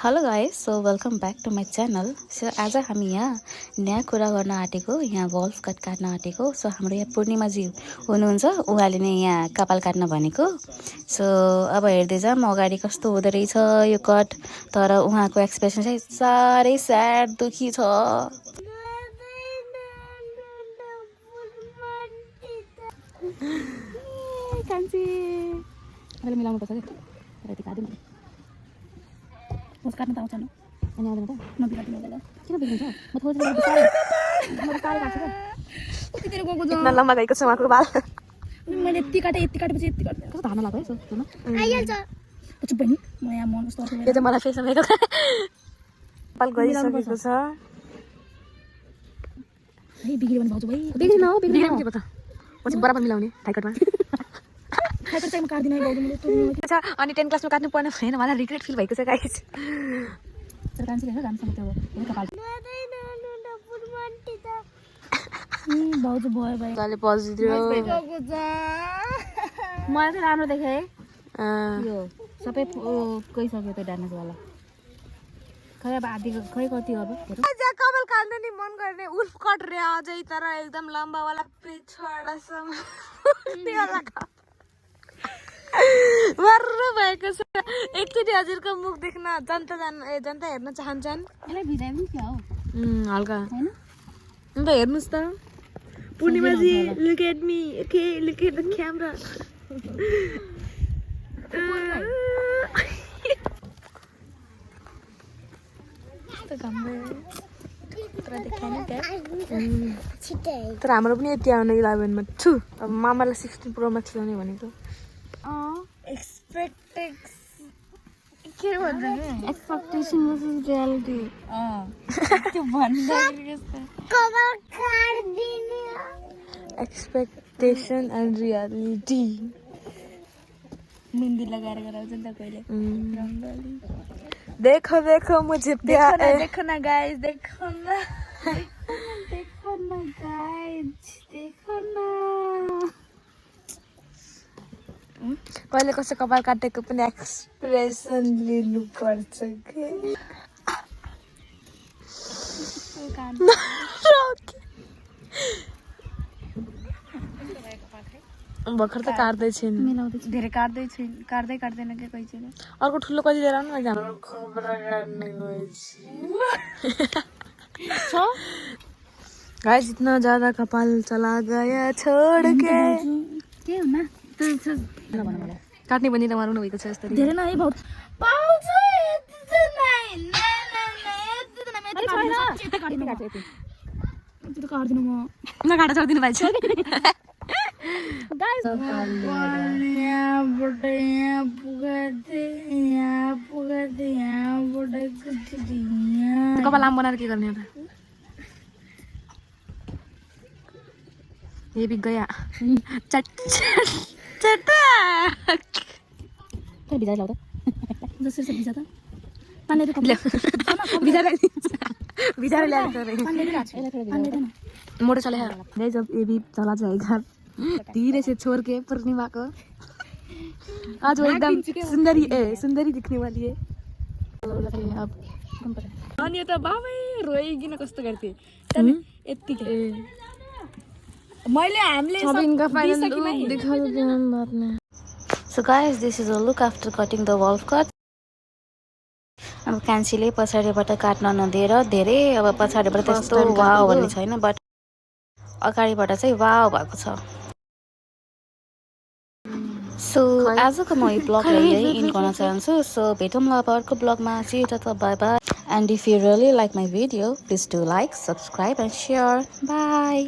Hello guys, so welcome back to my channel. So आज हामी यहाँ नयाँ कुरा गर्न आँटेको, यहाँ वल्फ कट काट्न आँटेको। सो हाम्रो यहाँ पूर्णिमाजी हुनुहुन्छ, उहाँले नै यहाँ कपाल काट्न भनेको। सो अब हेर्दै जाऊँ अगाडि कस्तो हुँदो रहेछ यो कट। तर उहाँको एक्सप्रेसन चाहिँ साह्रै स्याड, दुखी छ। मिलाउनु पर्छ कि मुझ काट्न त आउँछ नि अनि आउँदैन त नबिगाड्नु होला किन बिग्रिन्छ म थोरै बिस्तारै काट्छु त कतितिर गएको छ किन लम्बा गएको छ उहाँको बाल मैले यति काटेपछि यति काट्दै कस्तो धान लाग्यो है सोच्नु आइहाल्छ चुप बनी म यहाँ मन कस्तो यो चाहिँ मलाई फेसन भएको कपाल गइसकेको छ है बिग्रियो भने भाउजू भाइ बिग्रिन हो बिग्रियो के पत्ता पछि बराबर मिलाउने टाइकटमा खाइपर चाहिँ म काट्दिन है बाउले मैले अच्छा अनि 10 क्लासमा काट्नु पर्ने भएन मलाई रिग्रेट फिल भएको छ गाइस तर कान्छीले हैन जान्छ त्यो हो कपाल बाउजू भयो भाइ गाले पजिदियो मलाई चाहिँ राम्रो देखे है यो सबै गइसक्यो त्यो डान्स वाला खै अब आधी खै कति अब ज्या कपाल काट्न नि मन गर्ने उल्फ कट रे अझै तर एकदम लम्बा वाला पिछडासम्म त्यसला मर्र भएको छ एकचोटि हजुरको मुख देख्न जनता हेर्न चाहन्छन् यसलाई भिजाइदिनु क्या हो हल्का हैन अन्त हेर्नुस् त पूर्णिमाजी look at me okay look at the camera तर हाम्रो पनि यति आउने 11 मा छु अब मामालाई 16 प्रो म्याक्स ल्याउने भनेको एक्सपेक्टेसन वर्सेस रियालिटी त्यो एक्सपेक्टेसन एन्ड रियालिटी मेहंदी लगाएर गराउँछ नि त कहिले रंगोली देखो देखो मुझे प्यार देखो ना गाइस देखो ना गाइस देखो ना पहिले कसै कपाल काटेको पनि एक्सप्रेसन लिनु पर्छ के भर्खर त काट्दै छिन् धेरै काट्दै छिन् काट्दै काट्दैन के कोही छैन अर्को ठुलो कति लिएर आउनु लाग्छ हाम्रो खबरा काट्ने छ गाइस इतना ज्यादा कपाल चला गया छोड़ के हो ना काट्ने पनि रमाउनु भएको छ यस्तो धेरै न है बहुत पाउँछु काट्दिनु म काट्न सक्दिनु भाइ छ गाइस यहाँ कपाल लामो बनाएर के गर्ने त ये भी गया चट क्या भिजा लाउँदा जसरी से भिजा त पानी रे भिजा मोटो चले है जब ये भी चला जाएगा धीरे से छोड़ के पूर्णिमा को आज वो एकदम सुंदरी दिखने वाली है अब अनि त बाबै रोइगिन कस्तो गर्थे यतिकै मैले हामीले सब इनका फाइनल दिखाउ देन बाद में so guys this is a look after cutting the wolf cut अब कान्छीले पछाडिबाट काट्न नदिएर धेरै अब पछाडिबाट त्यस्तो वाउ भन्ने छैन बट अगाडिबाट चाहिँ वाउ भएको छ सो आजको म यो ब्लगलाई यही इन्ड गर्न चाहन्छु सो भेटौँला अब अर्को ब्लगमा see you tata bye bye and if you really like my video please do like subscribe and share by